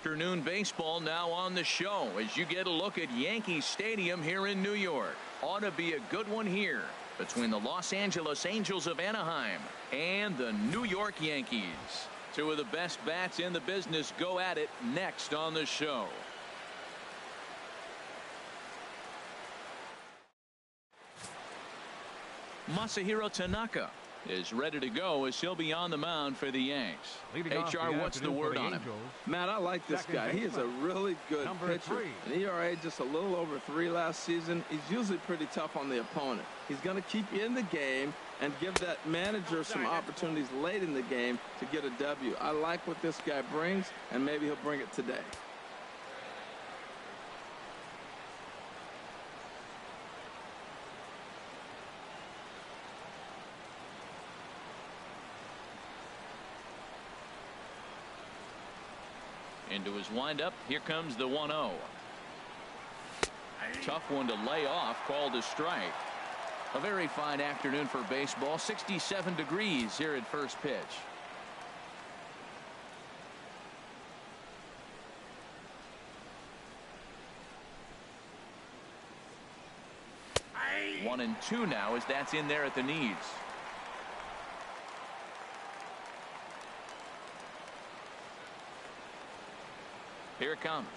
Afternoon baseball now on the show as you get a look at Yankee Stadium here in New York. Ought to be a good one here between the Los Angeles Angels of Anaheim and the New York Yankees. Two of the best bats in the business go at it next on the show. Masahiro Tanaka is ready to go as he'll be on the mound for the Yanks. HR, what's the word on him? Matt, I like this guy. He is a really good pitcher. An ERA just a little over 3 last season. He's usually pretty tough on the opponent. He's going to keep you in the game and give that manager some opportunities late in the game to get a W. I like what this guy brings, and maybe he'll bring it today. Into his windup. Here comes the 1-0. Tough one to lay off. Called a strike. A very fine afternoon for baseball. 67 degrees here at first pitch. One and two now as that's in there at the knees. Here it comes.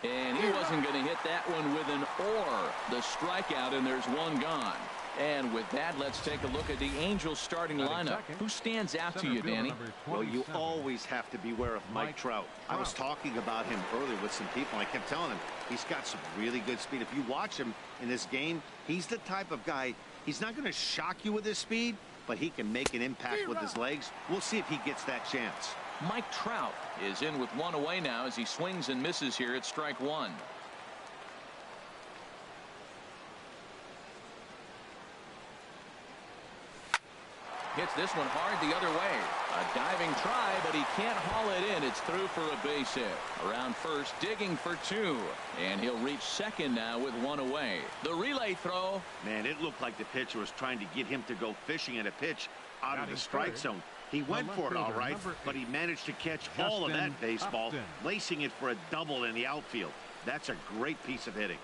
And he wasn't going to hit that one with an or. The strikeout, and there's one gone. And with that, let's take a look at the Angels starting lineup. Who stands out to you, Danny? Well, you always have to beware of Mike Trout. I was talking about him earlier with some people. I kept telling him he's got some really good speed. If you watch him in this game, he's the type of guy, he's not going to shock you with his speed, but he can make an impact with his legs. We'll see if he gets that chance. Mike Trout is in with one away now as he swings and misses here at strike one. Hits this one hard the other way. A diving try, but he can't haul it in. It's through for a base hit. Around first, digging for two. And he'll reach second now with one away. The relay throw. Man, it looked like the pitcher was trying to get him to go fishing at a pitch out of the strike zone. He went for it all right, but he managed to catch all of that baseball, lacing it for a double in the outfield. That's a great piece of hitting.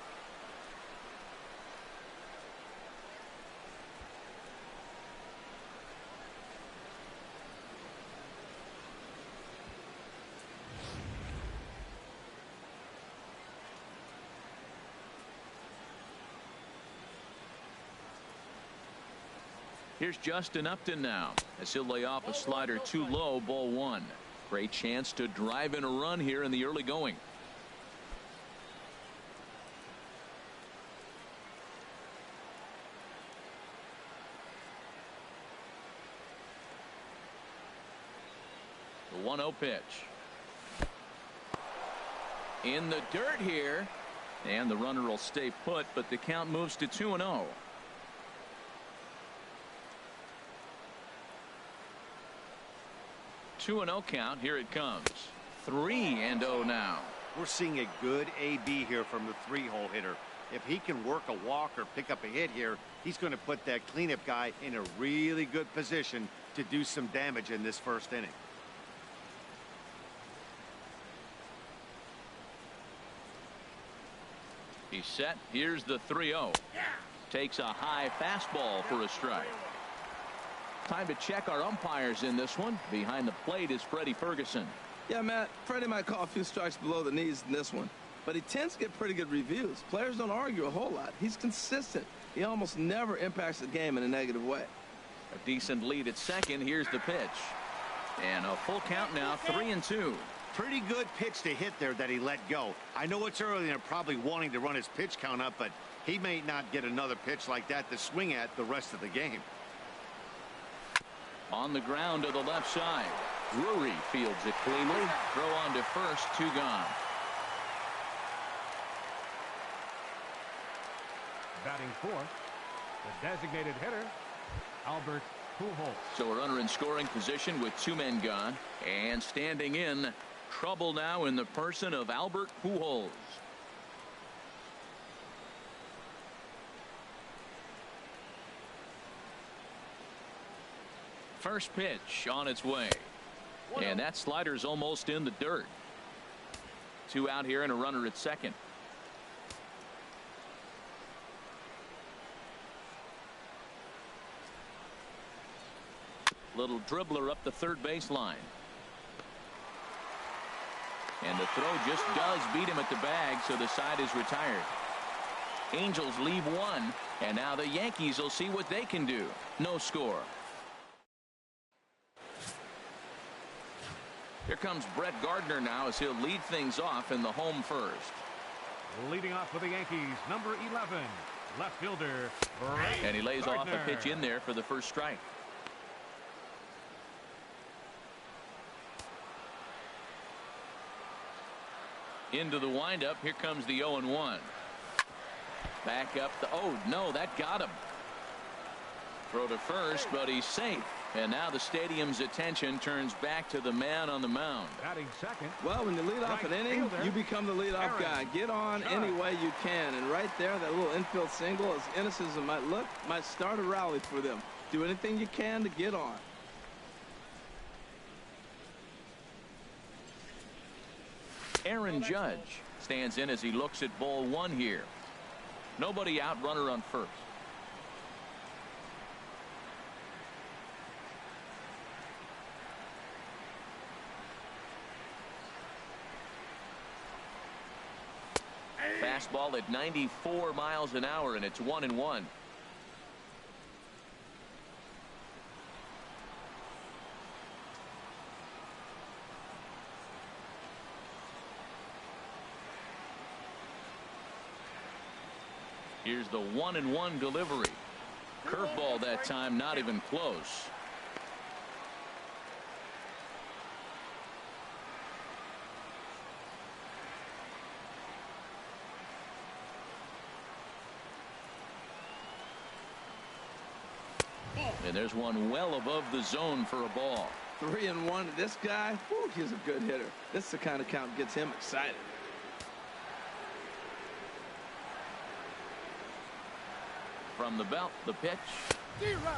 Here's Justin Upton now as he'll lay off a slider too low. Ball one. Great chance to drive in a run here in the early going. The 1-0 pitch. In the dirt here. And the runner will stay put, but the count moves to 2-0. 2-0 count. Here it comes. 3-0 now. We're seeing a good AB here from the three-hole hitter. If he can work a walk or pick up a hit here, he's going to put that cleanup guy in a really good position to do some damage in this first inning. He's set. Here's the 3-0. Takes a high fastball for a strike. Time to check our umpires in this one. Behind the plate is Freddie Ferguson. Yeah, Matt, Freddie might call a few strikes below the knees in this one, but he tends to get pretty good reviews. Players don't argue a whole lot. He's consistent. He almost never impacts the game in a negative way. A decent lead at second. Here's the pitch. And a full count now, 3-2. Pretty good pitch to hit there that he let go. I know it's early and they're probably wanting to run his pitch count up, but he may not get another pitch like that to swing at the rest of the game. On the ground to the left side. Drury fields it cleanly. Throw on to first. 2 gone. Batting fourth, the designated hitter, Albert Pujols. So a runner in scoring position with 2 men gone. And standing in, trouble now in the person of Albert Pujols. First pitch on its way. And that slider's almost in the dirt. 2 out here and a runner at second. Little dribbler up the third baseline. And the throw just does beat him at the bag, so the side is retired. Angels leave 1, and now the Yankees will see what they can do. No score. Here comes Brett Gardner now as he'll lead things off in the home first. Leading off for the Yankees, number 11, left fielder, Brett and he lays Gardner. off a pitch in there for the first strike. Into the windup. Here comes the 0-1. Back up the, oh no, that got him. Throw to first, but he's safe. And now the stadium's attention turns back to the man on the mound. Batting second. Well, when you lead off an inning, you become the leadoff guy. Get on any way you can. And right there, that little infield single, as innocent as it might look, might start a rally for them. Do anything you can to get on. Aaron Judge stands in as he looks at ball 1 here. Nobody out, runner on first. Fastball at 94 miles an hour, and it's 1-1. Here's the 1-1 delivery. Curveball that time, not even close. And there's one well above the zone for a ball. 3-1. This guy, whew, he's a good hitter. This is the kind of count gets him excited. From the belt, the pitch.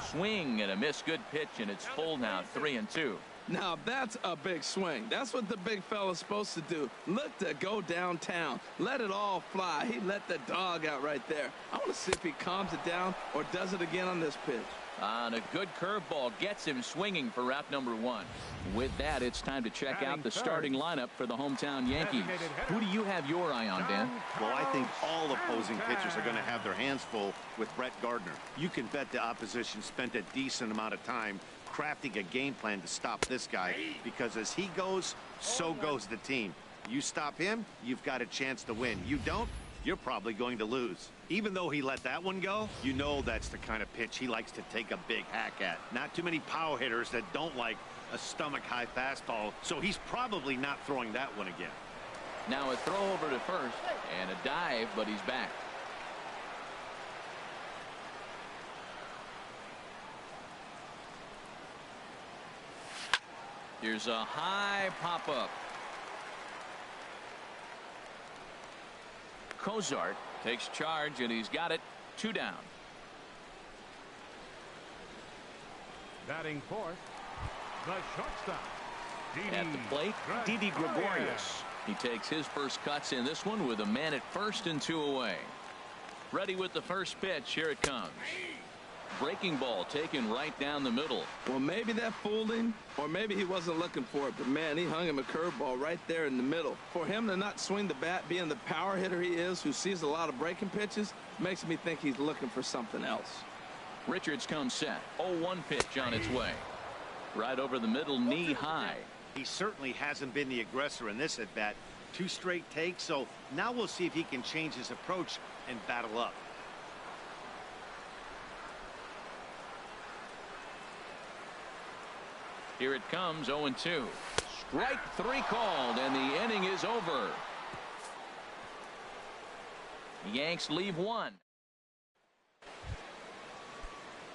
Swing and a miss. Good pitch, and it's full now. 3-2. Now that's a big swing. That's what the big fella's supposed to do. Look to go downtown. Let it all fly. He let the dog out right there. I want to see if he calms it down or does it again on this pitch. And a good curveball gets him swinging for route number 1. With that, it's time to check out the starting lineup for the hometown Yankees. Who do you have your eye on, Dan? Well, I think all opposing pitchers are going to have their hands full with Brett Gardner. You can bet the opposition spent a decent amount of time crafting a game plan to stop this guy, because as he goes, so goes the team. You stop him, you've got a chance to win. You don't, you're probably going to lose. Even though he let that one go, you know that's the kind of pitch he likes to take a big hack at. Not too many power hitters that don't like a stomach-high fastball, so he's probably not throwing that one again. Now a throw over to first and a dive, but he's back. Here's a high pop-up. Cozart takes charge, and he's got it. 2 down. Batting fourth, the shortstop, At the plate, Didi Gregorius. He takes his first cuts in this one with a man at first and 2 away. Ready with the first pitch. Here it comes. Breaking ball taken right down the middle. Well, maybe that fooled him, or maybe he wasn't looking for it, but man, he hung him a curveball right there in the middle. For him to not swing the bat, being the power hitter he is, who sees a lot of breaking pitches, makes me think he's looking for something else. Richards comes set. 0-1 pitch on its way. Right over the middle, knee high. He certainly hasn't been the aggressor in this at bat. 2 straight takes, so now we'll see if he can change his approach and battle up. Here it comes, 0-2. Strike 3 called, and the inning is over. The Yanks leave 1.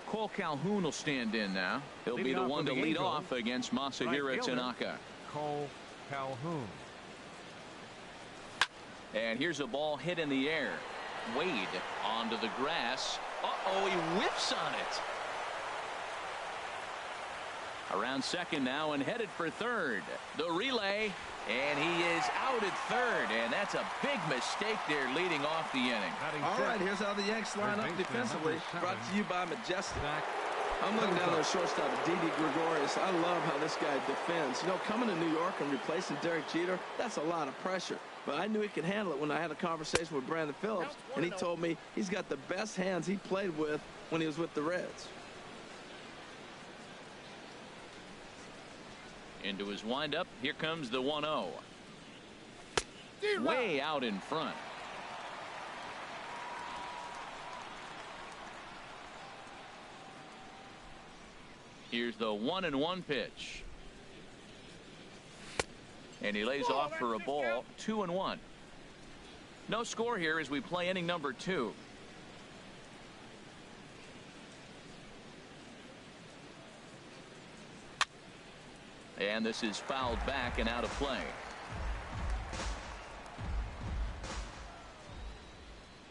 Cole Calhoun will stand in now. He'll be the one to lead off against Masahiro Tanaka. Cole Calhoun. And here's a ball hit in the air. Wade onto the grass. Uh-oh, he whiffs on it. Around second now and headed for third. The relay, and he is out at third, and that's a big mistake there leading off the inning. All right, here's how the Yanks line up defensively. Brought to you by Majestic. I'm looking down there shortstop, Didi Gregorius. I love how this guy defends. You know, coming to New York and replacing Derek Jeter, that's a lot of pressure. But I knew he could handle it when I had a conversation with Brandon Phillips, and he told me he's got the best hands he played with when he was with the Reds. Into his windup, here comes the 1-0. Way out in front. Here's the 1-1 pitch. And he lays off for a ball. 2-1. No score here as we play inning number 2. And this is fouled back and out of play.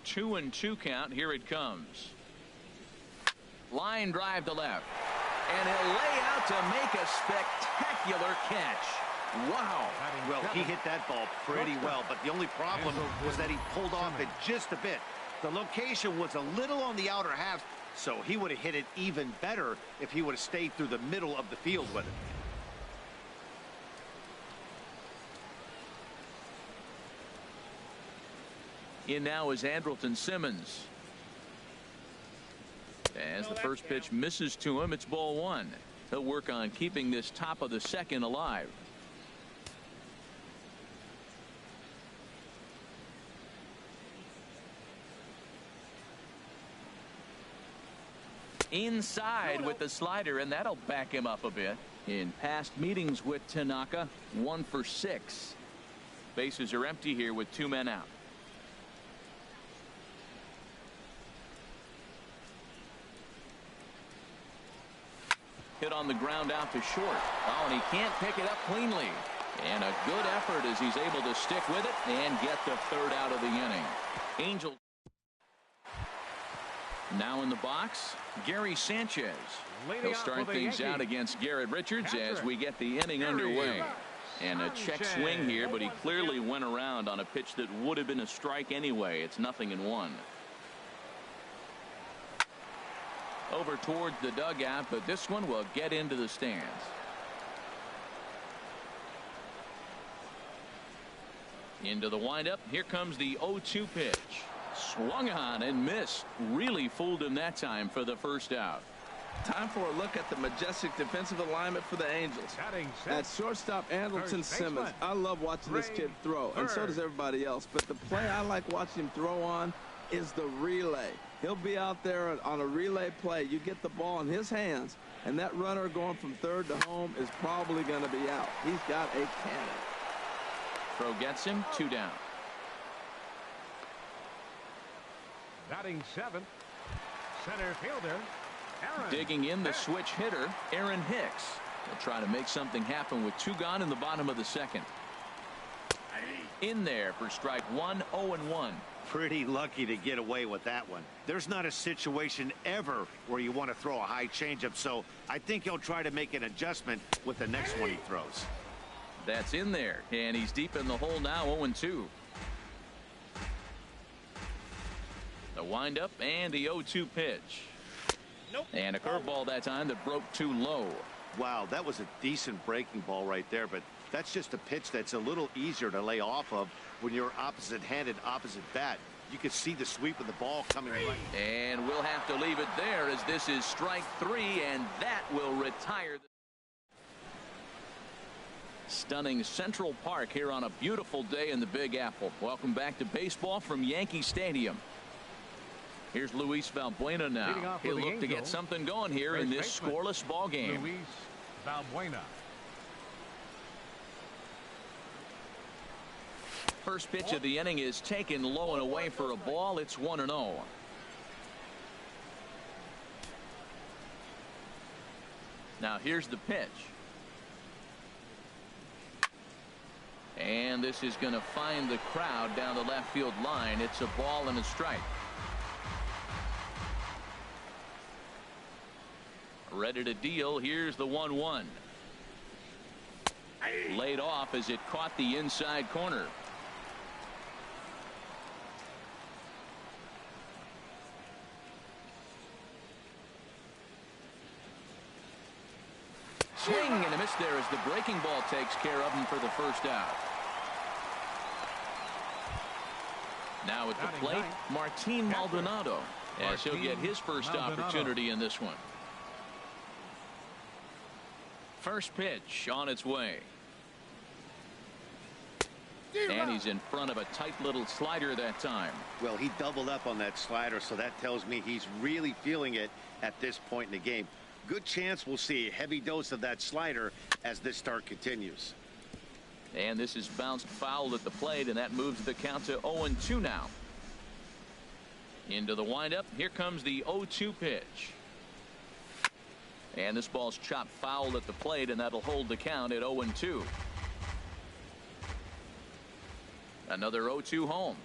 2-2 count. Here it comes. Line drive to left. And he'll lay out to make a spectacular catch. Wow. Well, he hit that ball pretty well, but the only problem was that he pulled off it just a bit. The location was a little on the outer half, so he would have hit it even better if he would have stayed through the middle of the field with it. In now is Andrelton Simmons. As the first pitch misses to him, it's ball 1. He'll work on keeping this top of the second alive. Inside with the slider, and that'll back him up a bit. In past meetings with Tanaka, 1 for 6. Bases are empty here with 2 men out. Hit on the ground out to short. Oh, and he can't pick it up cleanly. And a good effort as he's able to stick with it and get the third out of the inning. Angels now in the box, Gary Sanchez. He'll start things out against Garrett Richards as we get the inning underway. And a check swing here, but he clearly went around on a pitch that would have been a strike anyway. It's 0-1. Over towards the dugout, but this one will get into the stands. Into the windup. Here comes the 0-2 pitch. Swung on and missed. Really fooled him that time for the first out. Time for a look at the Majestic defensive alignment for the Angels. At shortstop, Andrelton Simmons. I love watching this kid throw, and so does everybody else. But the play I like watching him throw on is the relay. He'll be out there on a relay play. You get the ball in his hands, and that runner going from third to home is probably going to be out. He's got a cannon. Throw gets him. 2 down. Batting 7th, center fielder, Aaron. Digging in the switch hitter, Aaron Hicks. He'll try to make something happen with 2 gone in the bottom of the second. In there for strike 1, 0-1. Pretty lucky to get away with that one. There's not a situation ever where you want to throw a high changeup, so I think he'll try to make an adjustment with the next one he throws. That's in there, and he's deep in the hole now. 0-2. The windup and the 0-2 pitch. Nope. And a curveball that time that broke too low. Wow, that was a decent breaking ball right there, but that's just a pitch that's a little easier to lay off of when you're opposite-handed, opposite bat. You can see the sweep of the ball coming right. And we'll have to leave it there as this is strike 3, and that will retire. Stunning Central Park here on a beautiful day in the Big Apple. Welcome back to baseball from Yankee Stadium. Here's Luis Valbuena now. He'll look to get something going here in this scoreless ball game. Luis Valbuena. First pitch of the inning is taken low and away for a ball. It's 1-0. Now here's the pitch. And this is going to find the crowd down the left field line. It's a ball and a strike. Ready to deal. Here's the 1-1. Laid off as it caught the inside corner. Swing and a miss there as the breaking ball takes care of him for the first out. Now at the plate, Martin Maldonado, as he'll get his first opportunity in this one. First pitch on its way. And he's in front of a tight little slider that time. Well, he doubled up on that slider, so that tells me he's really feeling it at this point in the game. Good chance we'll see a heavy dose of that slider as this start continues. And this is bounced foul at the plate, and that moves the count to 0-2 now. Into the windup. Here comes the 0-2 pitch. And this ball's chopped foul at the plate, and that'll hold the count at 0-2. Another 0-2 home.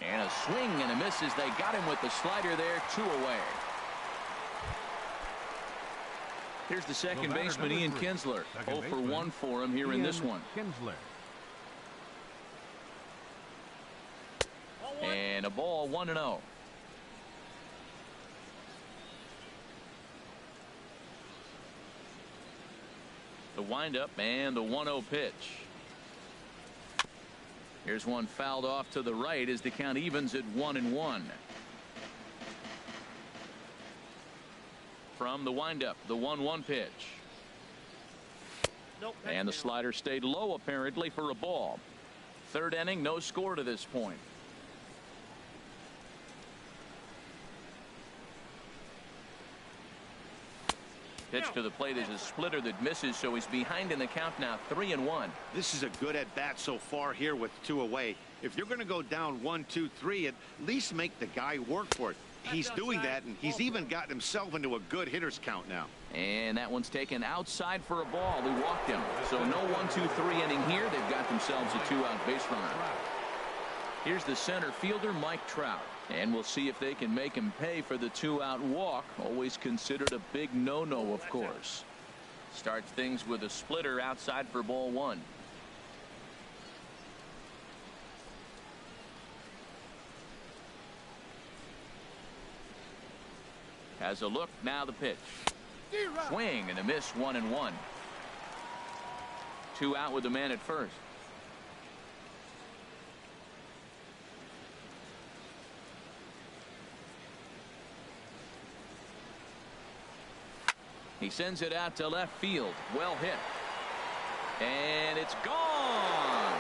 And a swing and a miss as they got him with the slider there. 2 away. Here's the second baseman, Ian Kinsler. 0 for 1 for him here in this one. And a ball, 1-0. The windup and the 1-0 pitch. Here's one fouled off to the right as the count evens at 1-1. From the windup, the 1-1 pitch. And the slider stayed low apparently for a ball. Third inning, no score to this point. Pitch to the plate is a splitter that misses, so he's behind in the count now, 3-1. This is a good at bat so far here with 2 away. If you're going to go down 1, 2, 3, at least make the guy work for it. He's doing that, and he's even gotten himself into a good hitter's count now. And that one's taken outside for a ball. He walked him. So no 1, 2, 3 inning here. They've got themselves a 2-out base runner. Here's the center fielder, Mike Trout. And we'll see if they can make him pay for the 2-out walk. Always considered a big no-no, of course. Starts things with a splitter outside for ball 1. Has a look, now the pitch. Swing and a miss, 1-1. 2 out with the man at first. He sends it out to left field. Well hit. And it's gone.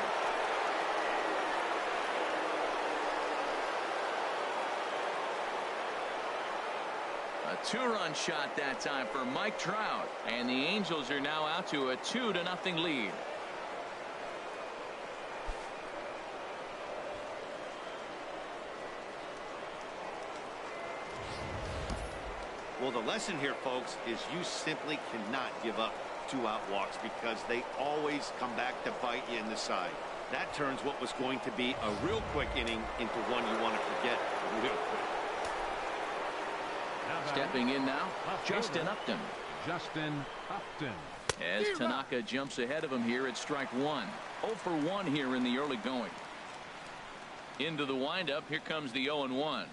A 2-run shot that time for Mike Trout. And the Angels are now out to a 2-0 lead. Well, the lesson here, folks, is you simply cannot give up 2-out walks because they always come back to bite you in the side. That turns what was going to be a real quick inning into one you want to forget real quick. Stepping in now, Justin Upton. As Tanaka jumps ahead of him here at strike 1. 0 for 1 here in the early going. Into the windup. Here comes the 0-1.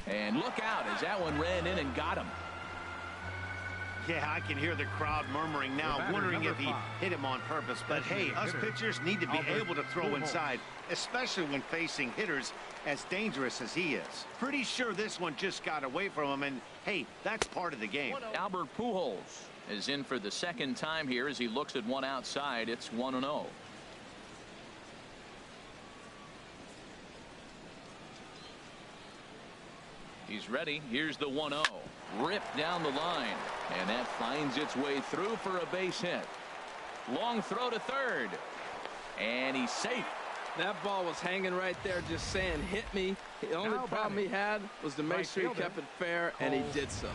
And look out as that one ran in and got him. Yeah, I can hear the crowd murmuring now, wondering if he hit him on purpose. But hey, us pitchers need to be able to throw inside, especially when facing hitters as dangerous as he is. Pretty sure this one just got away from him, and hey, that's part of the game. Albert Pujols is in for the second time here as he looks at one outside. It's 1-0. He's ready. Here's the 1-0. Ripped down the line. And that finds its way through for a base hit. Long throw to third. And he's safe. That ball was hanging right there just saying hit me. The only problem he had was to make sure he kept it fair, and he did so.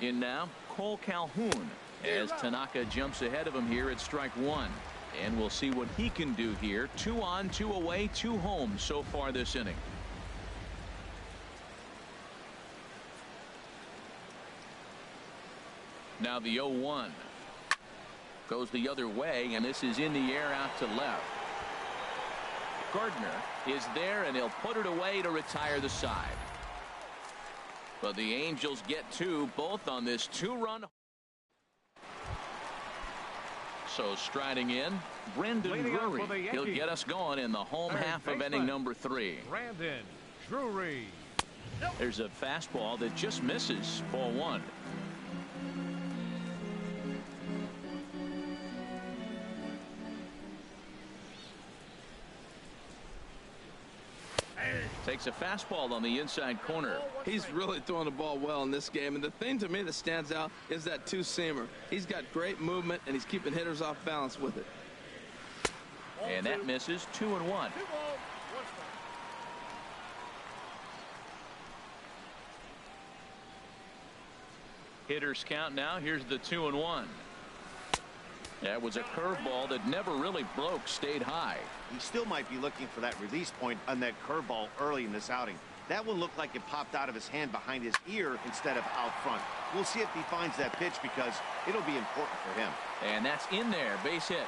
In now, Cole Calhoun. as Tanaka jumps ahead of him here at strike one. And we'll see what he can do here. 2 on, 2 away, 2 home so far this inning. Now the 0-1 goes the other way, and this is in the air out to left. Gardner is there, and he'll put it away to retire the side. But the Angels get 2, both on this 2-run. So striding in, Brendan Drury. He'll get us going in the home half of inning number 3. Brandon Drury. There's a fastball that just misses. Ball 1. Takes a fastball on the inside corner. He's really throwing the ball well in this game, and the thing to me that stands out is that two-seamer. He's got great movement, and he's keeping hitters off balance with it. And that misses. 2-1. Hitters count now. Here's the 2-1. That was a curveball that never really broke, stayed high. He still might be looking for that release point on that curveball early in this outing. That one looked like it popped out of his hand behind his ear instead of out front. We'll see if he finds that pitch because it'll be important for him. And that's in there. Base hit.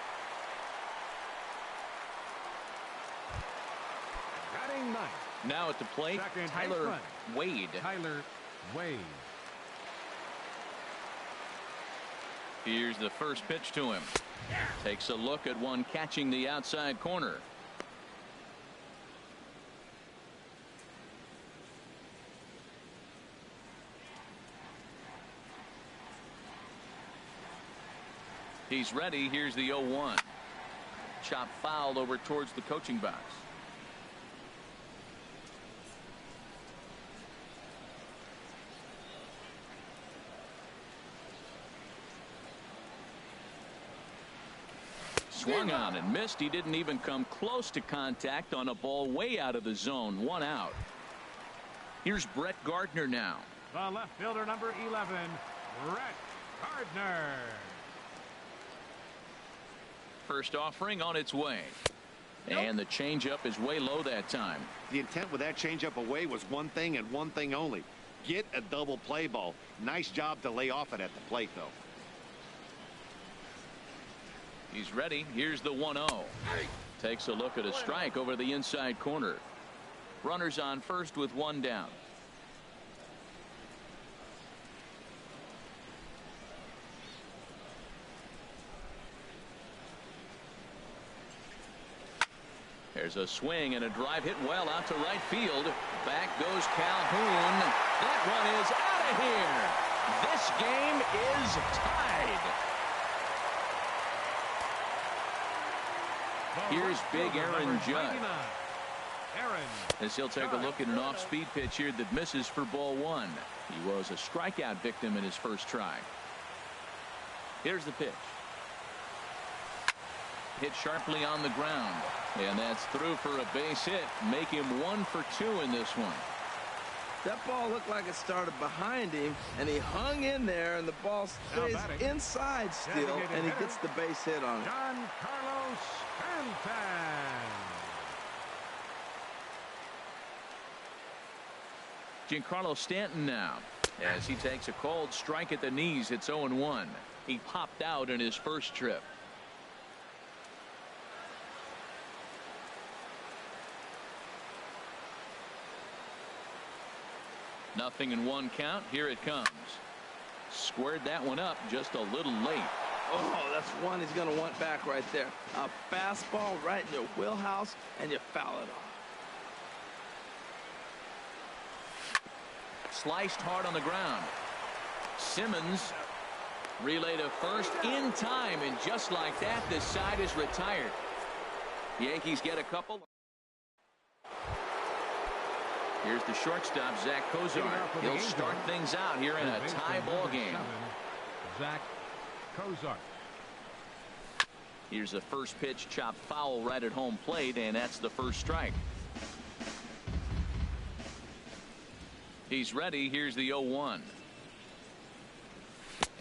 Batting ninth. Now at the plate, Tyler Wade. Tyler Wade. Here's the first pitch to him. Takes a look at one catching the outside corner. He's ready. Here's the 0-1. Chop foul over towards the coaching box. Swung on and missed. He didn't even come close to contact on a ball way out of the zone. 1 out. Here's Brett Gardner now. The left fielder, number 11, Brett Gardner. First offering on its way. And the changeup is way low that time. The intent with that changeup away was one thing and one thing only. Get a double play ball. Nice job to lay off it at the plate, though. He's ready. Here's the 1-0. Takes a look at a strike over the inside corner. Runners on first with 1 down. There's a swing and a drive hit well out to right field. Back goes Calhoun. That one is out of here. This game is tied. Here's big Aaron Judge. As he'll take a look at an off-speed pitch here that misses for ball 1. He was a strikeout victim in his first try. Here's the pitch. Hit sharply on the ground. And that's through for a base hit. Make him 1 for 2 in this one. That ball looked like it started behind him, and he hung in there, and the ball stays inside still, and he gets the base hit on it. Giancarlo Stanton. Giancarlo Stanton now, as he takes a cold strike at the knees. It's 0-1. He popped out in his first trip. Nothing in 1 count. Here it comes. Squared that one up just a little late. Oh, that's one he's going to want back right there. A fastball right in your wheelhouse, and you foul it off. Sliced hard on the ground. Simmons relay to first in time, and just like that, this side is retired. Yankees get a couple. Here's the shortstop, Zach Kozar. He'll start things out here in a tie ball game. Zach Kozar. Here's the first pitch, chopped foul right at home plate, and that's the first strike. He's ready. Here's the 0-1.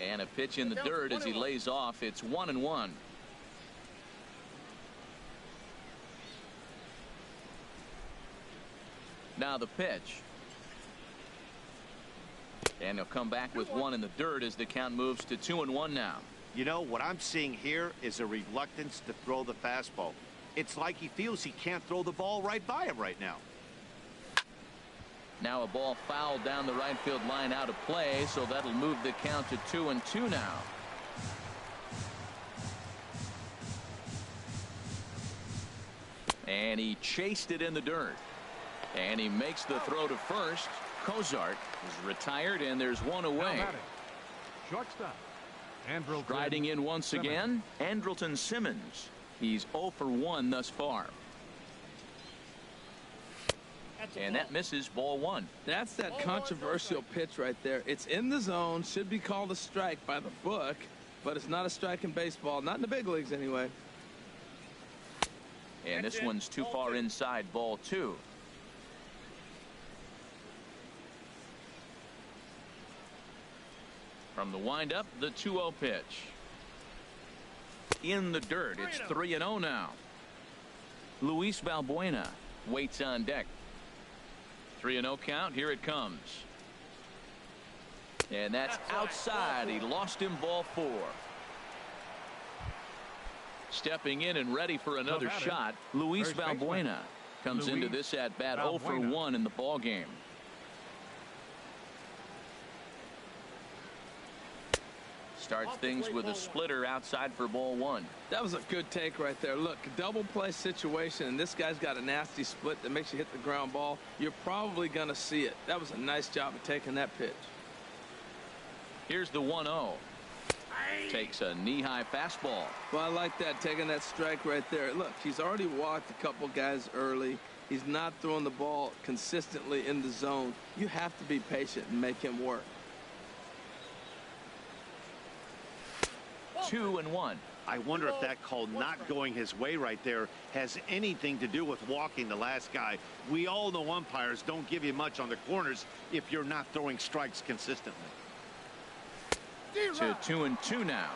And a pitch in the dirt as he lays off. It's 1-1. Now the pitch. And he'll come back with one in the dirt as the count moves to 2-1 now. You know, what I'm seeing here is a reluctance to throw the fastball. It's like he feels he can't throw the ball right by him right now. Now a ball fouled down the right field line out of play, so that'll move the count to 2-2 now. And he chased it in the dirt. And he makes the throw to first. Cozart is retired, and there's one away. Shortstop. Striding in once again, Andrelton Simmons. He's 0 for 1 thus far. And that misses, ball 1. That's that controversial pitch right there. It's in the zone, should be called a strike by the book, but it's not a strike in baseball, not in the big leagues anyway. And this one's too far inside, ball 2. From the windup, the 2-0 pitch. In the dirt, it's 3-0 now. Luis Valbuena waits on deck. 3-0 count. Here it comes. And that's outside. He lost him, ball 4. Stepping in and ready for another shot, Luis Valbuena comes into this at bat 0 for 1 in the ball game. Starts things with a splitter outside for ball 1. That was a good take right there. Look, double play situation, and this guy's got a nasty split that makes you hit the ground ball. You're probably going to see it. That was a nice job of taking that pitch. Here's the 1-0. Takes a knee-high fastball. Well, I like that, taking that strike right there. Look, he's already walked a couple guys early. He's not throwing the ball consistently in the zone. You have to be patient and make him work. 2-1. I wonder if that call not going his way right there has anything to do with walking the last guy. We all know umpires don't give you much on the corners if you're not throwing strikes consistently. To 2-2 now.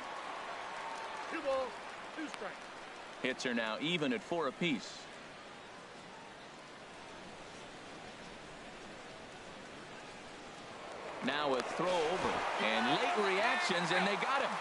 2 balls, 2 strikes. Hits are now even at 4 apiece. Now a throw over and late reactions, and they got him.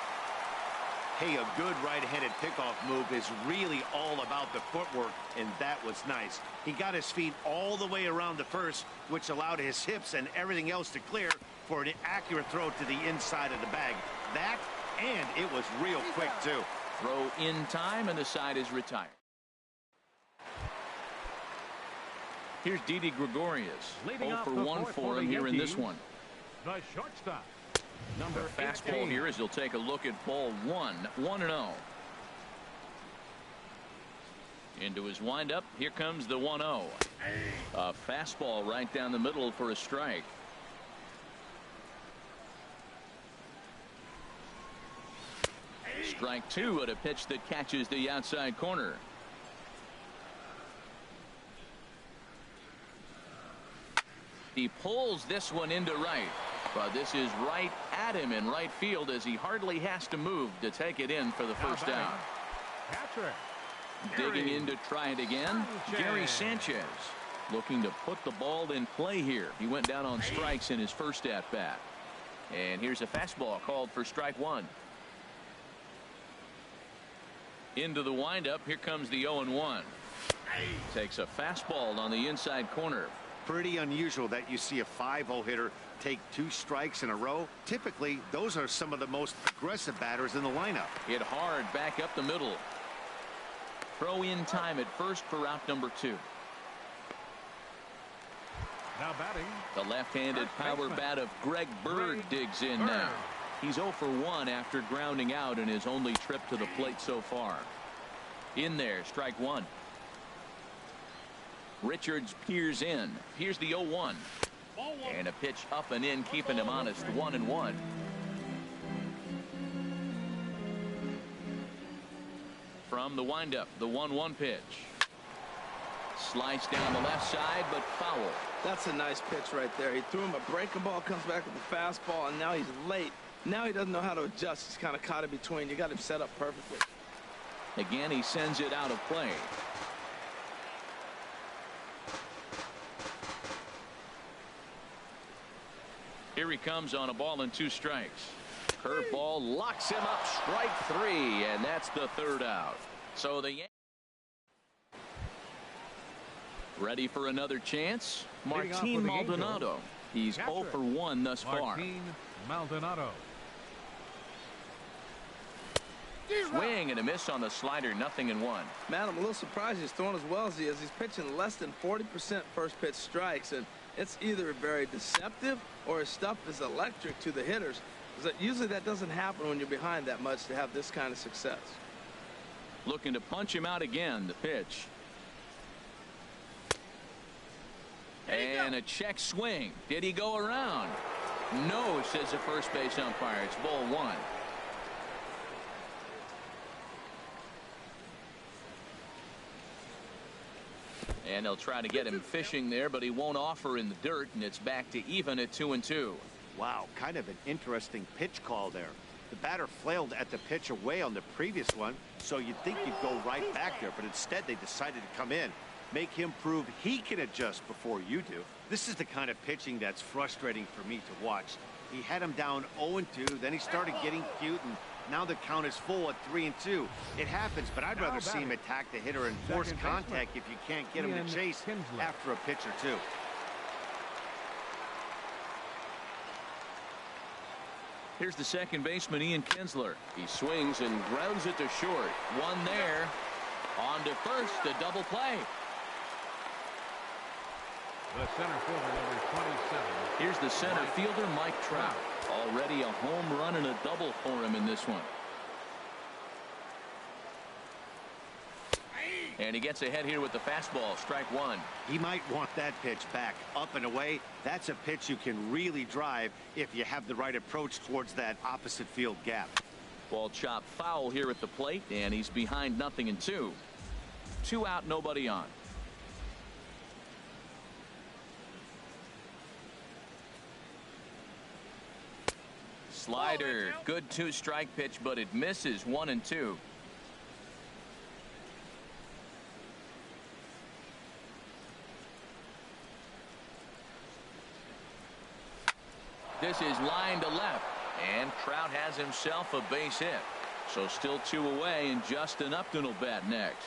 Hey, a good right-handed pickoff move is really all about the footwork, and that was nice. He got his feet all the way around the first, which allowed his hips and everything else to clear for an accurate throw to the inside of the bag. That, and it was real quick, too. Throw in time, and the side is retired. Here's Didi Gregorius. 0 for 1 for him here in this one. The shortstop. Number fastball here as he'll take a look at ball 1. 1-0. Into his windup. Here comes the 1-0. A fastball right down the middle for a strike. Strike 2 at a pitch that catches the outside corner. He pulls this one into right. But this is right at him in right field as he hardly has to move to take it in for the first down. Digging in to try it again, Gary Sanchez looking to put the ball in play here. He went down on strikes in his first at bat. And here's a fastball called for strike 1. Into the windup. Here comes the 0-1. Takes a fastball on the inside corner. Pretty unusual that you see a 5-0 hitter take 2 strikes in a row. Typically, those are some of the most aggressive batters in the lineup. Hit hard back up the middle. Throw in time at first for out number 2. Now batting. The left-handed power bat of Greg Bird digs in now. He's 0 for 1 after grounding out in his only trip to the plate so far. In there, strike 1. Richards peers in. Here's the 0-1. And a pitch up and in, keeping him honest. 1-1. From the windup, the 1-1 pitch. Sliced down the left side, but foul. That's a nice pitch right there. He threw him a breaking ball, comes back with a fastball, and now he's late Now he doesn't know how to adjust. He's kind of caught in between. You got him set up perfectly. Again, he sends it out of play. Here he comes on a ball and 2 strikes. Curveball locks him up. Strike 3, and that's the 3rd out. So the Yankees ready for another chance. Martin Maldonado. He's 0 for 1 thus far. Martin Maldonado. Swing and a miss on the slider. 0-1. Man, I'm a little surprised he's throwing as well as he is. He's pitching less than 40% first pitch strikes, and it's either very deceptive or his stuff is electric to the hitters. Usually that doesn't happen when you're behind that much to have this kind of success. Looking to punch him out again. The pitch. And a check swing. Did he go around? No, says the first base umpire. It's ball 1. And they'll try to get him fishing there, but he won't offer in the dirt, and it's back to even at 2-2. Wow, kind of an interesting pitch call there. The batter flailed at the pitch away on the previous one, so you'd think you'd go right back there, but instead they decided to come in, make him prove he can adjust before you do. This is the kind of pitching that's frustrating for me to watch. He had him down 0-2, then he started getting cute, and now the count is full at 3-2. It happens, but I'd rather see him attack the hitter and force contact if you can't get him to chase after a pitch or 2. Here's the second baseman, Ian Kinsler. He swings and grounds it to short. 1 there. On to first, a double play. The center fielder, number 27. Here's the center fielder, Mike Trout. Already a home run and a double for him in this one. And he gets ahead here with the fastball. Strike 1. He might want that pitch back, up and away. That's a pitch you can really drive if you have the right approach towards that opposite field gap. Ball chopped foul here at the plate, and he's behind 0-2. 2 out, nobody on. Slider, good 2-strike pitch, but it misses. 1-2. This is line to left, and Trout has himself a base hit. So still 2 away, and Justin Upton will bat next.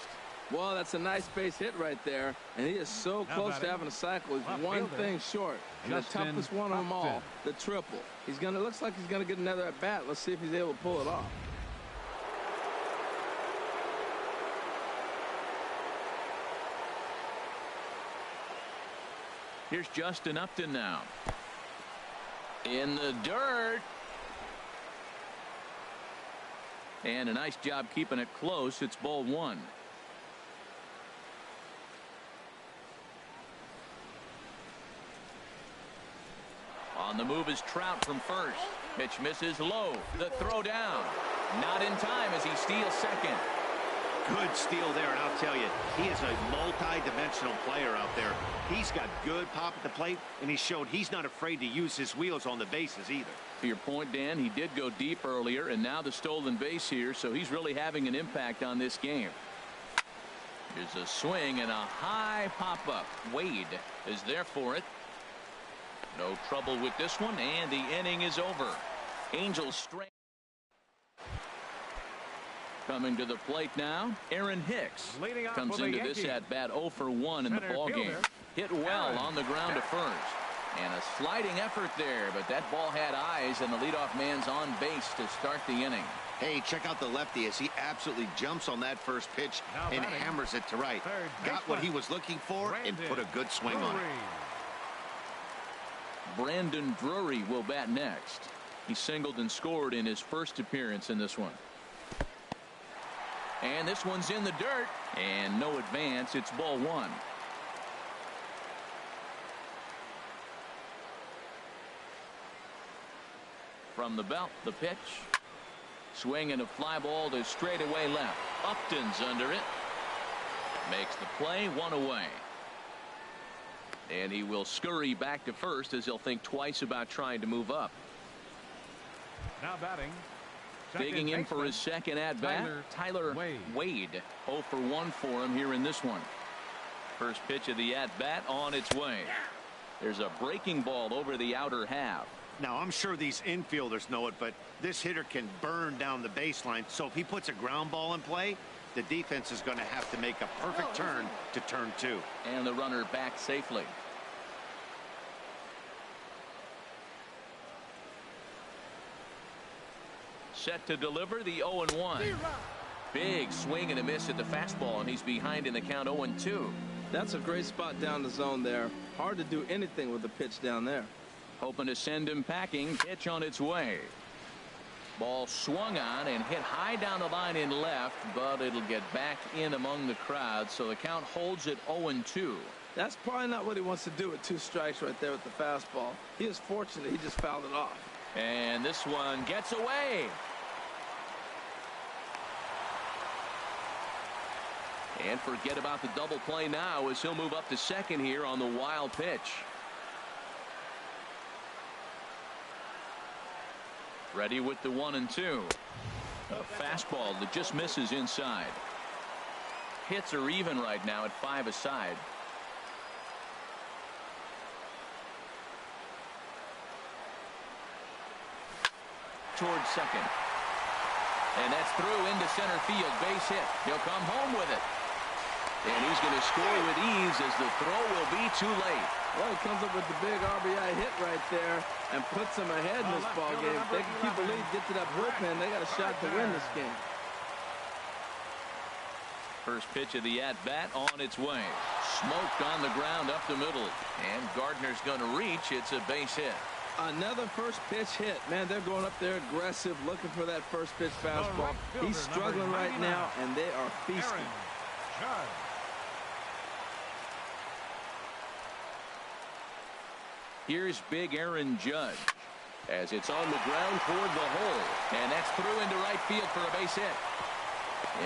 Well, that's a nice base hit right there, and he is so close to having a cycle. He's one thing short, and the toughest one of them all, the triple. Looks like he's gonna get another at bat. Let's see if he's able to pull it off. Here's Justin Upton now. In the dirt. And a nice job keeping it close. It's ball 1. On the move is Trout from first. Pitch misses low. The throw down. Not in time as he steals second. Good steal there, and I'll tell you, he is a multi-dimensional player out there. He's got good pop at the plate, and he showed he's not afraid to use his wheels on the bases either. To your point, Dan, he did go deep earlier, and now the stolen base here, so he's really having an impact on this game. Here's a swing and a high pop-up. Wade is there for it. No trouble with this one, and the inning is over. Angels straight. Coming to the plate now, Aaron Hicks comes into this at bat 0 for 1 in the ball game. Hit well on the ground to first, and a sliding effort there, but that ball had eyes, and the leadoff man's on base to start the inning. Hey, check out the lefty as he absolutely jumps on that first pitch and hammers it to right. Got what he was looking for and put a good swing on it. Brandon Drury will bat next. He singled and scored in his first appearance in this one. And this one's in the dirt, and no advance. It's ball 1. From the belt, the pitch. Swing and a fly ball to straightaway left. Upton's under it. Makes the play, 1 away. And he will scurry back to first as he'll think twice about trying to move up. Now batting. Digging in for his second at-bat, Tyler Wade. 0 for 1 for him here in this one. First pitch of the at-bat on its way. There's a breaking ball over the outer half. Now, I'm sure these infielders know it, but this hitter can burn down the baseline. So if he puts a ground ball in play, the defense is going to have to make a perfect turn to turn 2. And the runner back safely. Set to deliver the 0-1. Big swing and a miss at the fastball, and he's behind in the count 0-2. That's a great spot down the zone there. Hard to do anything with the pitch down there. Hoping to send him packing. Pitch on its way. Ball swung on and hit high down the line in left, but it'll get back in among the crowd, so the count holds at 0-2. That's probably not what he wants to do with 2 strikes right there with the fastball. He is fortunate he just fouled it off. And this one gets away. And forget about the double play now as he'll move up to second here on the wild pitch. Ready with the 1-2. A fastball that just misses inside. Hits are even right now at 5 aside. Towards second. And that's through into center field. Base hit. He'll come home with it. And he's going to score with ease as the throw will be too late. Well, he comes up with the big RBI hit right there and puts them ahead in this ball game. If they can keep a lead, get to that bullpen, they got a shot to win this game. First pitch of the at-bat on its way. Smoked on the ground up the middle. And Gardner's going to reach. It's a base hit. Another first pitch hit. Man, they're going up there aggressive, looking for that first pitch fastball. He's struggling right now, and they are feasting. Here's big Aaron Judge as it's on the ground toward the hole, and that's through into right field for a base hit.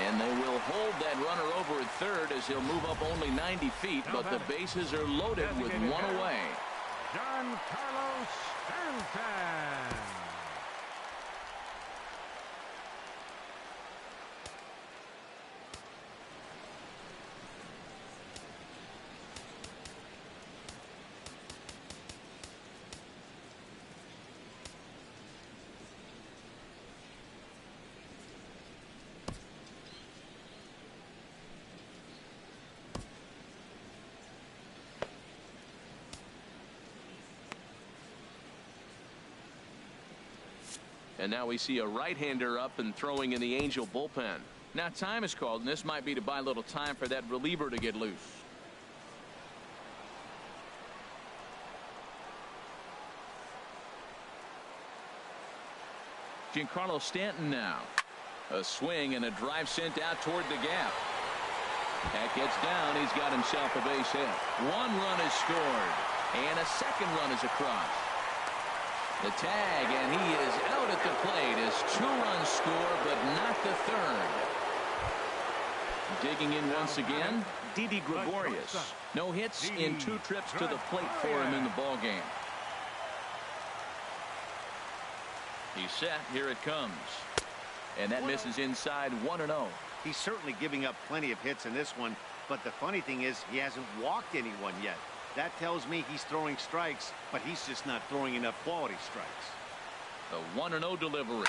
And they will hold that runner over at third as he'll move up only 90 feet, but the bases are loaded with one away. Giancarlo Stanton. And now we see a right-hander up and throwing in the Angel bullpen. Now time is called, and this might be to buy a little time for that reliever to get loose. Giancarlo Stanton now. A swing and a drive sent out toward the gap. That gets down. He's got himself a base hit. 1 run is scored, and a second run is across. The tag, and he is out at the plate as 2 runs score, but not the third. Digging in once again, Didi Gregorius. No hits in 2 trips to the plate for him in the ball game. He's set. Here it comes. And that misses inside 1-0. He's certainly giving up plenty of hits in this one, but the funny thing is he hasn't walked anyone yet. That tells me he's throwing strikes, but he's just not throwing enough quality strikes. The 1-0 delivery.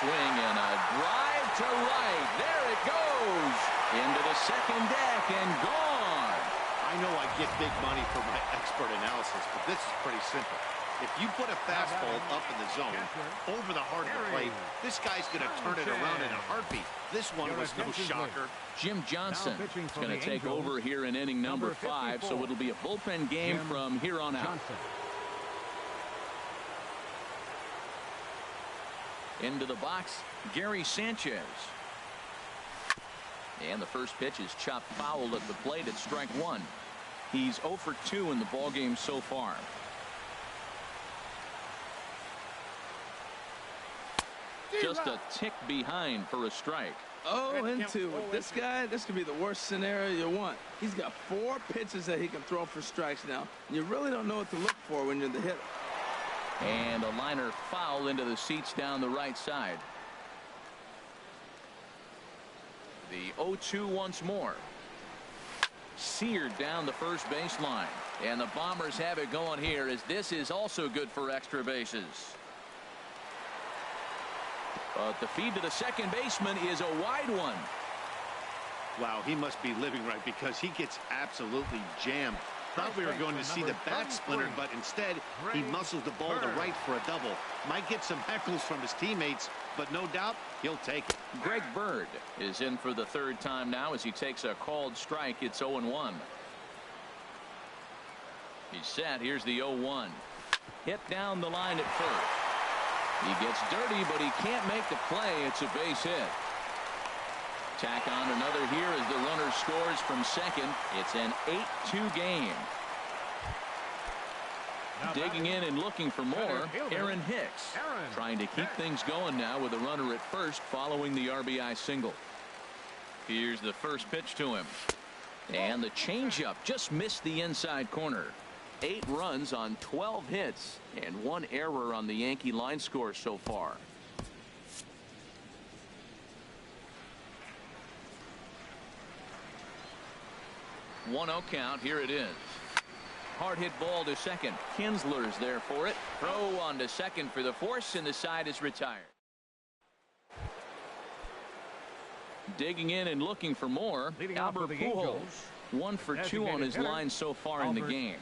Swing and a drive to right. There it goes. Into the second deck and gone. I know I get big money for my expert analysis, but this is pretty simple. If you put a fastball up in the zone, over the heart of the plate, this guy's going to turn it around in a heartbeat. This one was no shocker. Jim Johnson is going to take over here in inning number 5, so it'll be a bullpen game from here on out. Into the box, Gary Sanchez. And the first pitch is chopped foul at the plate at strike 1. He's 0 for 2 in the ballgame so far. Just a tick behind for a strike. 0-2. With this guy, this could be the worst scenario you want. He's got 4 pitches that he can throw for strikes now. You really don't know what to look for when you're the hitter. And a liner foul into the seats down the right side. The 0-2 once more. Seared down the first baseline. And the Bombers have it going here, as this is also good for extra bases. But the feed to the second baseman is a wide one. Wow, he must be living right, because he gets absolutely jammed. Thought we were going to see the bat splintered, but instead he muscles the ball to right for a double. Might get some heckles from his teammates, but no doubt he'll take it. Greg Bird is in for the third time now as he takes a called strike. It's 0-1. He's set. Here's the 0-1. Hit down the line at first. He gets dirty, but he can't make the play. It's a base hit. Tack on another here as the runner scores from second. It's an 8-2 game. Digging in and looking for more, Aaron Hicks. Trying to keep things going now with a runner at first following the RBI single. Here's the first pitch to him. And the changeup just missed the inside corner. 8 runs on 12 hits and 1 error on the Yankee line score so far. One 0 count. Here it is. Hard hit ball to second. Kinsler's there for it. Throw on to second for the force, and the side is retired. Digging in and looking for more, Albert Pujols. 1 for 2 on his line so far in the game.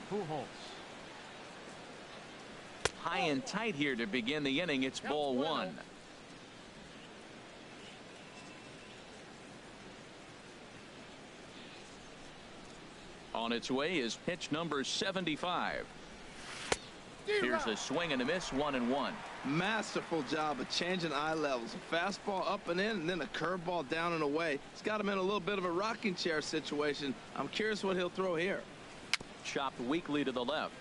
High and tight here to begin the inning. It's ball 1. On its way is pitch number 75. Here's a swing and a miss, 1-1. Masterful job of changing eye levels. A fastball up and in, and then a curveball down and away. It's got him in a little bit of a rocking chair situation. I'm curious what he'll throw here. Chopped weakly to the left.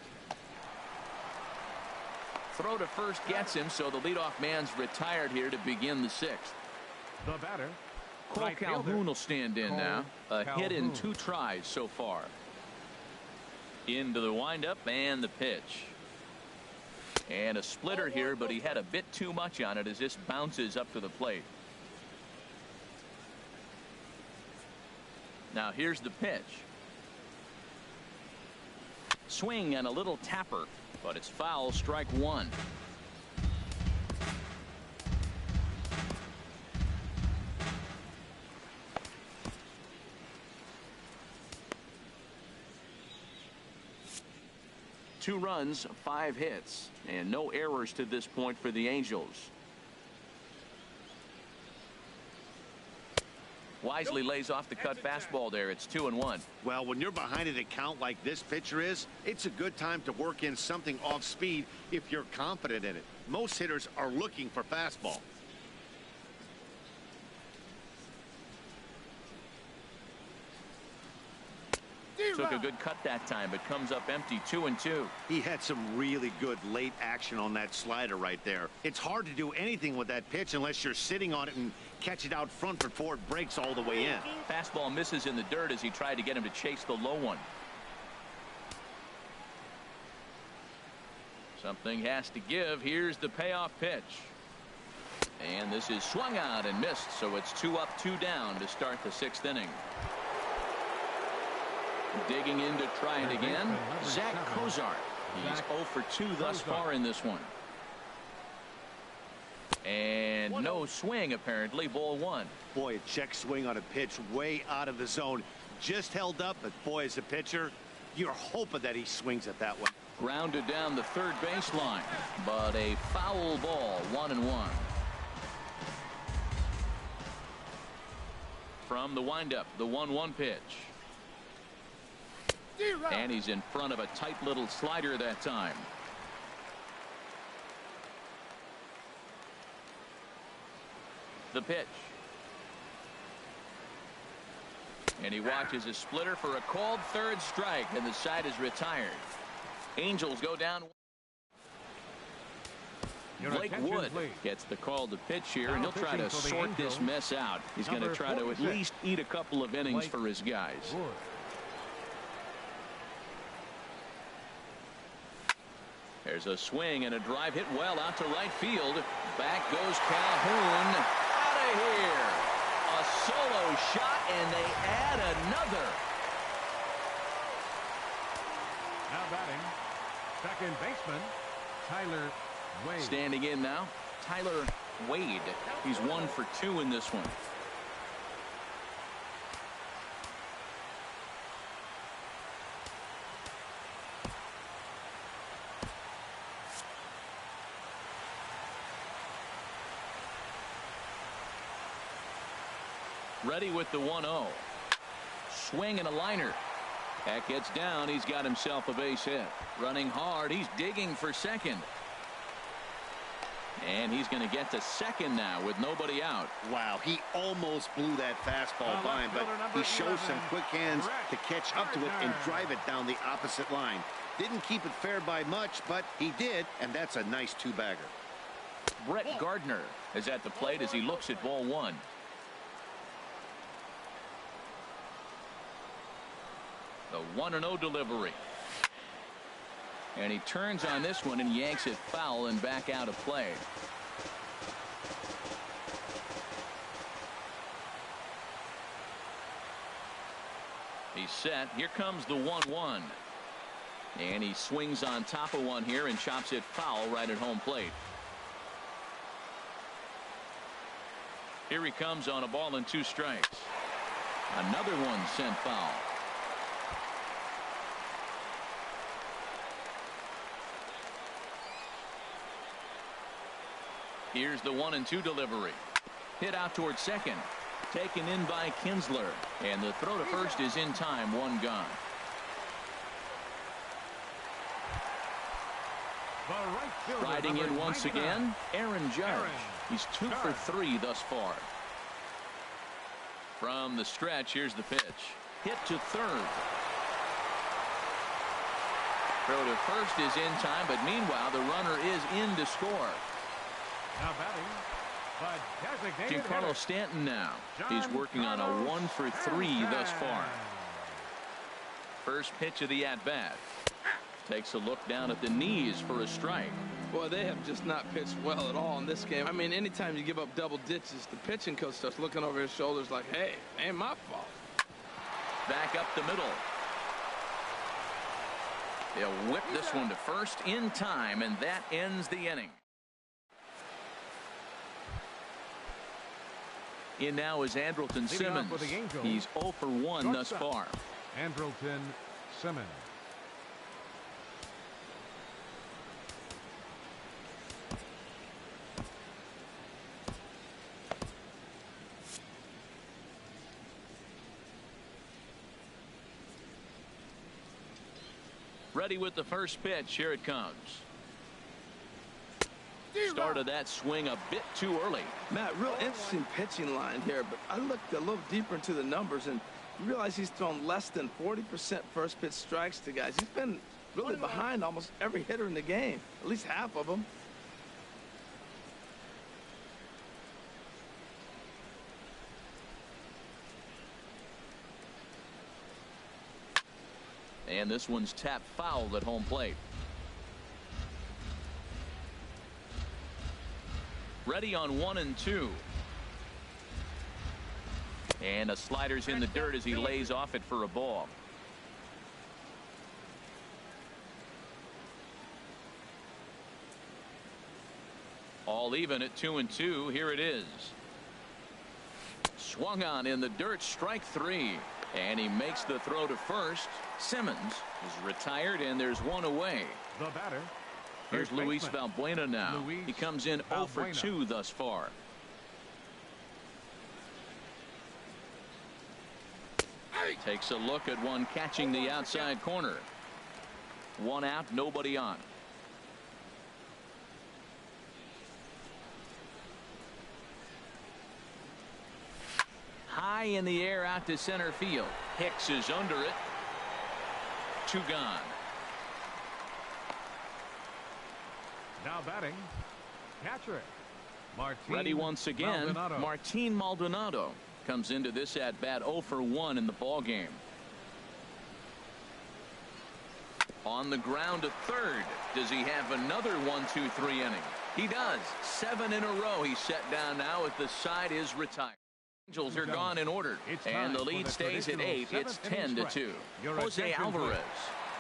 Throw to first gets him, so the leadoff man's retired here to begin the 6th. The batter, Cole Calhoun will stand in now. A hit in 2 tries so far. Into the windup and the pitch. And a splitter here, but he had a bit too much on it as this bounces up to the plate. Now here's the pitch. Swing and a little tapper, but it's foul, strike 1. Two runs, 5 hits, and no errors to this point for the Angels. Wisely lays off the cut fastball there. It's 2-1. Well, when you're behind an account like this pitcher is, it's a good time to work in something off speed if you're confident in it. Most hitters are looking for fastball. Took a good cut that time, but comes up empty. 2-2. He had some really good late action on that slider right there. It's hard to do anything with that pitch unless you're sitting on it and catch it out front before it breaks all the way in. Fastball misses in the dirt as he tried to get him to chase the low one. Something has to give. Here's the payoff pitch. And this is swung out and missed, so it's 2 up, 2 down to start the 6th inning. Digging in to try it again, Zach Cozart. He's 0 for 2 thus far in this one. And no swing, apparently. Ball 1. Boy, a check swing on a pitch way out of the zone. Just held up, but boy, as a pitcher, you're hoping that he swings at that one. Grounded down the third baseline, but a foul ball, 1-1. From the windup, the 1-1 pitch. And he's in front of a tight little slider that time. The pitch. And he watches a splitter for a called 3rd strike, and the side is retired. Angels go down. Blake Wood gets the call to pitch here, and he'll try to sort this mess out. He's going to try to at least eat a couple of innings for his guys. There's a swing and a drive hit well out to right field. Back goes Calhoun. Out of here. A solo shot, and they add another. Now batting, second baseman, Tyler Wade. Standing in now, Tyler Wade. He's 1 for 2 in this one. Ready with the 1-0. Swing and a liner. That gets down. He's got himself a base hit. Running hard. He's digging for second. And he's going to get to second now with nobody out. Wow, he almost blew that fastball by him, but he shows some quick hands to catch up to it and drive it down the opposite line. Didn't keep it fair by much, but he did, and that's a nice two-bagger. Brett Gardner is at the plate as he looks at ball one. The 1-0 delivery. And he turns on this one and yanks it foul and back out of play. He's set. Here comes the 1-1. And he swings on top of one here and chops it foul right at home plate. Here he comes on a ball and 2 strikes. Another one sent foul. Here's the 1-2 delivery. Hit out towards second. Taken in by Kinsler. And the throw to first is in time. 1 gone. Riding in once again, Aaron Judge. He's 2 for 3 thus far. From the stretch, here's the pitch. Hit to third. Throw to first is in time, but meanwhile, the runner is in to score. Now batting, but designated Giancarlo Stanton now. He's working on a 1 for 3 thus far. First pitch of the at-bat. Takes a look down at the knees for a strike. Boy, they have just not pitched well at all in this game. I mean, anytime you give up double ditches, the pitching coach starts looking over his shoulders like, hey, ain't my fault. Back up the middle. They'll whip this one to first in time, and that ends the inning. In now is Andrelton Simmons. He's 0 for 1 thus far. Andrelton Simmons. Ready with the first pitch. Here it comes. Started that swing a bit too early. Matt, real interesting pitching line here, but I looked a little deeper into the numbers and realized he's thrown less than 40% first pitch strikes to guys. He's been really behind almost every hitter in the game, at least half of them. And this one's tapped foul at home plate. Ready on 1 and 2. And a slider's in the dirt as he lays off it for a ball. All even at 2 and 2. Here it is. Swung on in the dirt, strike 3. And he makes the throw to first. Simmons is retired, and there's one away. The batter. Here's Luis Valbuena now. He comes in 0 for 2 thus far. Takes a look at one catching the outside corner. 1 out, nobody on. High in the air out to center field. Hicks is under it. 2 gone. Now batting, catcher Martin. Ready once again. Maldonado. Martin Maldonado comes into this at bat 0 for 1 in the ball game. On the ground to third. Does he have another 1-2-3 inning? He does. 7 in a row. He's set down now as the side is retired. Angels are gone in order, and the lead stays at 8. It's 10-2. Jose Alvarez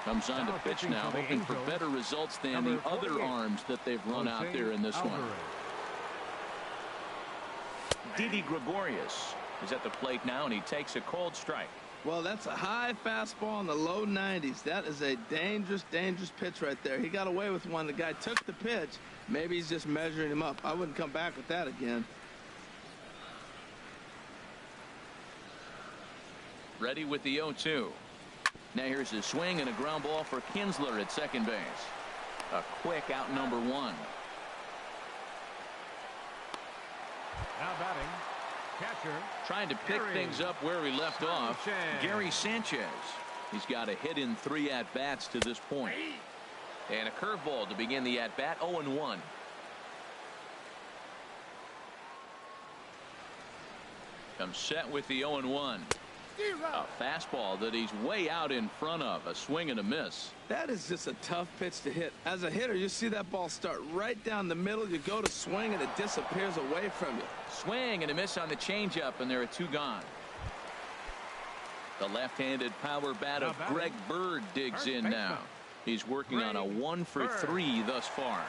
comes on to pitch now, hoping for better results than the other arms that they've run out there in this one. Didi Gregorius is at the plate now, and he takes a cold strike. Well, that's a high fastball in the low 90s. That is a dangerous, dangerous pitch right there. He got away with one. The guy took the pitch. Maybe he's just measuring him up. I wouldn't come back with that again. Ready with the 0-2. Now here's a swing and a ground ball for Kinsler at second base. A quick out number 1. Now batting, catcher. Trying to pick things up where he left off. Gary Sanchez. He's got a hit in 3 at-bats to this point. And a curveball to begin the at-bat. 0-1. Comes set with the 0-1. A fastball that he's way out in front of. A swing and a miss. That is just a tough pitch to hit. As a hitter, you see that ball start right down the middle. You go to swing, and it disappears away from you. Swing and a miss on the changeup, and there are 2 gone. The left-handed power bat of Greg Bird digs in now. He's working on a 1-for-3 thus far.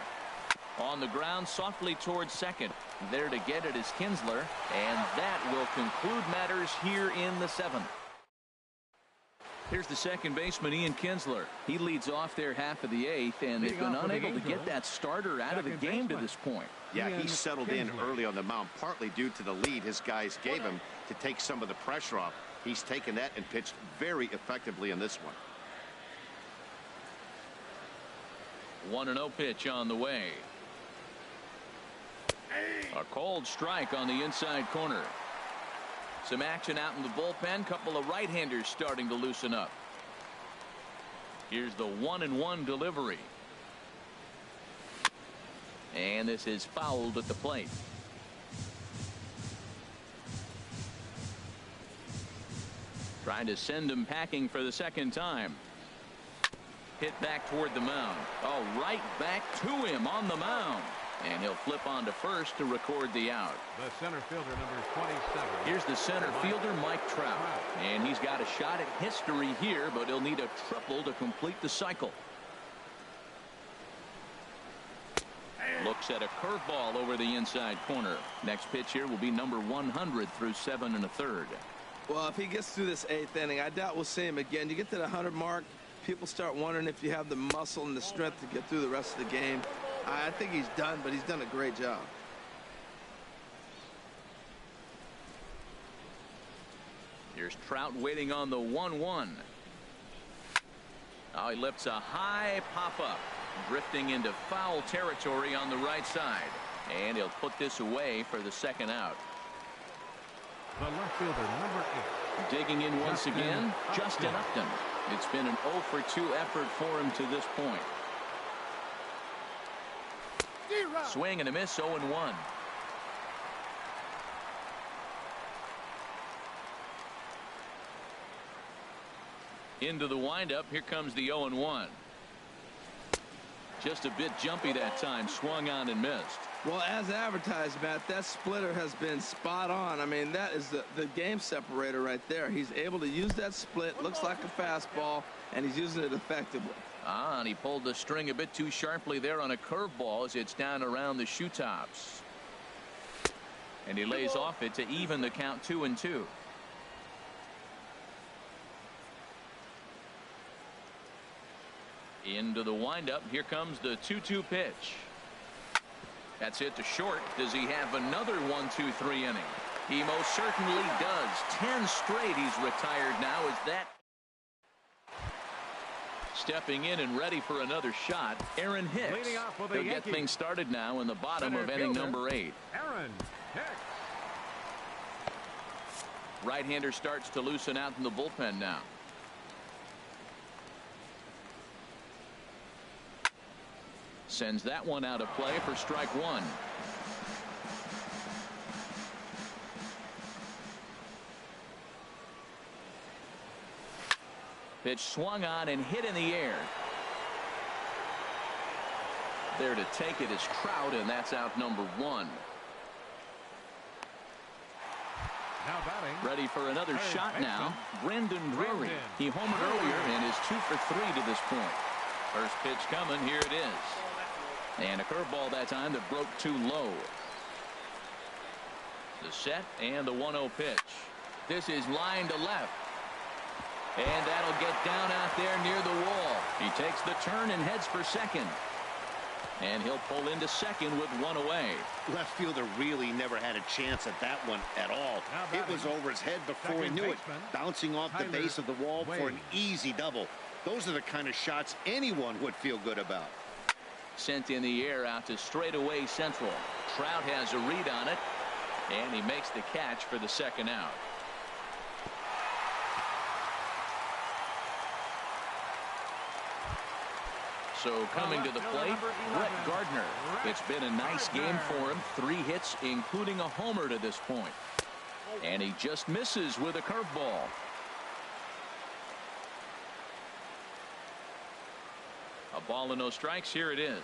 On the ground, softly towards second. There to get it is Kinsler, and that will conclude matters here in the 7th. Here's the second baseman, Ian Kinsler. He leads off their half of the 8th, and they've been unable to get that starter out of the game to this point. Yeah, he settled in early on the mound, partly due to the lead his guys gave him to take some of the pressure off. He's taken that and pitched very effectively in this one. 1-0 pitch on the way. A cold strike on the inside corner. Some action out in the bullpen. Couple of right-handers starting to loosen up. Here's the 1-1 delivery. And this is fouled at the plate. Trying to send him packing for the second time. Hit back toward the mound. Oh, right back to him on the mound. And he'll flip on to first to record the out. The center fielder, number 27. Here's the center fielder, Mike Trout. And he's got a shot at history here, but he'll need a triple to complete the cycle. Looks at a curveball over the inside corner. Next pitch here will be number 100 through 7 1/3. Well, if he gets through this 8th inning, I doubt we'll see him again. You get to the 100 mark, people start wondering if you have the muscle and the strength to get through the rest of the game. I think he's done, but he's done a great job. Here's Trout waiting on the 1-1. Now he lifts a high pop-up, drifting into foul territory on the right side. And he'll put this away for the second out. The left fielder, number 8. Digging in once again, Justin Upton. It's been an 0-for-2 effort for him to this point. Swing and a miss, 0-1. Into the windup. Here comes the 0-1. Just a bit jumpy that time. Swung on and missed. Well, as advertised, Matt, that splitter has been spot on. I mean, that is the game separator right there. He's able to use that split. Looks like a fastball, and he's using it effectively. And he pulled the string a bit too sharply there on a curveball as it's down around the shoe tops. And he lays off it to even the count 2-2. Into the windup. Here comes the 2-2 pitch. That's hit to short. Does he have another 1-2-3 inning? He most certainly does. 10 straight he's retired now. Is that stepping in and ready for another shot? Aaron Hicks. He'll get things started now in the bottom of inning number 8. Aaron Hicks. Right-hander starts to loosen out in the bullpen now. Sends that one out of play for strike 1. Pitch swung on and hit in the air. There to take it is Trout, and that's out number 1. Now batting. Ready for another shot now. Brendan Drury. He homered earlier and is 2 for 3 to this point. First pitch coming. Here it is. And a curveball that time that broke too low. The set and the 1-0 pitch. This is line to left. And that'll get down out there near the wall. He takes the turn and heads for second. And he'll pull into second with 1 away. Left fielder really never had a chance at that one at all. It was over his head before he knew it. Bouncing off the base of the wall for an easy double. Those are the kind of shots anyone would feel good about. Sent in the air out to straightaway central. Trout has a read on it. And he makes the catch for the second out. So coming to the plate, Brett Gardner. It's been a nice game for him. 3 hits, including a homer to this point. And he just misses with a curveball. A ball and no strikes. Here it is.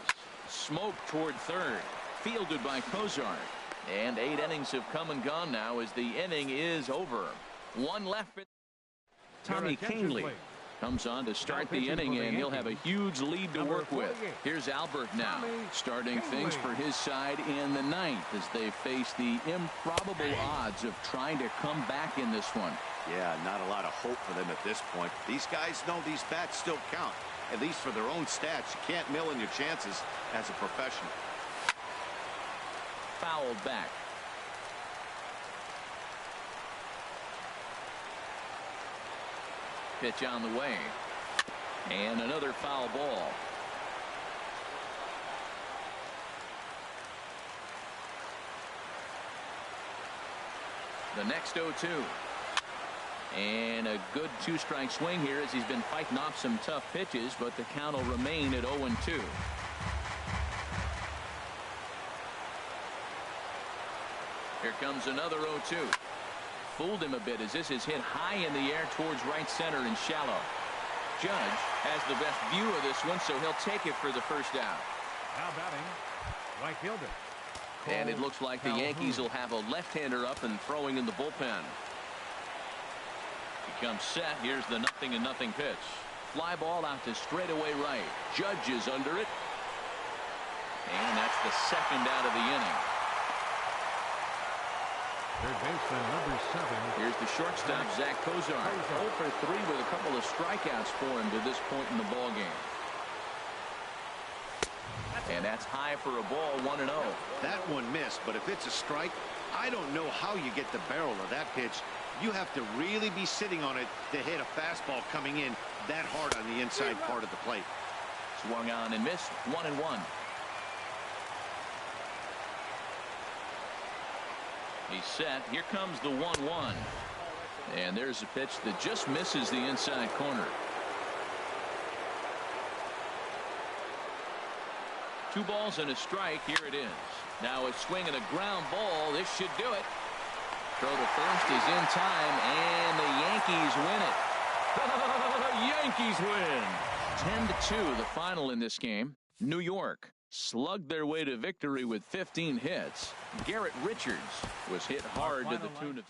Smoke toward third. Fielded by Cozart. And 8 innings have come and gone now as the inning is over. 1 left. Tommy Cangley comes on to start the inning, and he'll have a huge lead to work with. Here's Albert now, starting things for his side in the 9th as they face the improbable odds of trying to come back in this one. Yeah, not a lot of hope for them at this point. These guys know these bats still count, at least for their own stats. You can't mill in your chances as a professional. Fouled back. Pitch on the way. And another foul ball. The next 0-2. And a good 2-strike swing here as he's been fighting off some tough pitches, but the count will remain at 0-2. Here comes another 0-2. Fooled him a bit as this is hit high in the air towards right center and shallow. Judge has the best view of this one, so he'll take it for the first out. Now batting, right fielder. And it looks like the Yankees will have a left-hander up and throwing in the bullpen. He comes set. Here's the 0-0 pitch. Fly ball out to straightaway right. Judge is under it. And that's the second out of the inning. Third baseman number 7. Here's the shortstop, Zach Cozart. 0 for 3 with a couple of strikeouts for him to this point in the ball game. And that's high for a ball, 1-0. That one missed, but if it's a strike, I don't know how you get the barrel of that pitch. You have to really be sitting on it to hit a fastball coming in that hard on the inside part of the plate. Swung on and missed, 1-1. He's set. Here comes the 1-1. And there's a pitch that just misses the inside corner. 2 balls and a strike. Here it is. Now a swing and a ground ball. This should do it. Throw to first is in time, and the Yankees win it. Yankees win. 10-2 the final in this game. New York slugged their way to victory with 15 hits. Garrett Richards was hit hard to the tune of